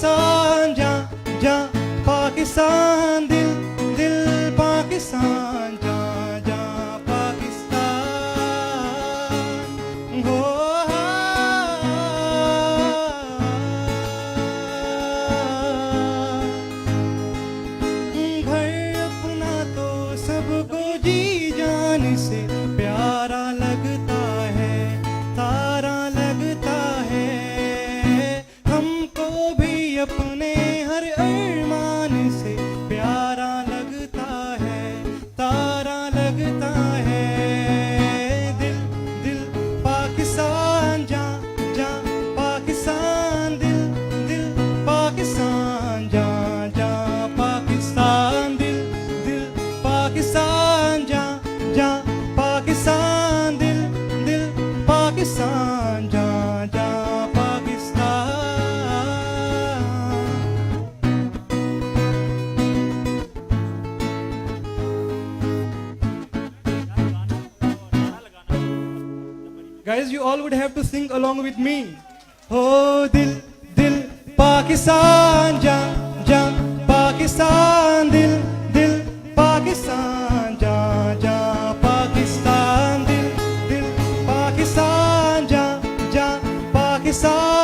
पाकिस्तान जा जा पाकिस्तान दिल दिल पाकिस्तान जा जा पाकिस्तान हो घर अपना तो सबको जी जान से प्यारा लगता है तारा लगता है हमको भी अपने हर अरमान से प्यारा लगता है तारा लगता है दिल दिल पाकिस्तान जा जा पाकिस्तान दिल दिल पाकिस्तान जा जा पाकिस्तान दिल दिल पाकिस्तान जा जा पाकिस्तान दिल दिल पाकिस्तान जा जा Pakistan Guys, you all would have to sing along with me. Oh, dil, dil, Pakistan, ja, ja, Pakistan, dil, dil, Pakistan, ja, ja, Pakistan, dil, dil, Pakistan, ja, ja, Pakistan.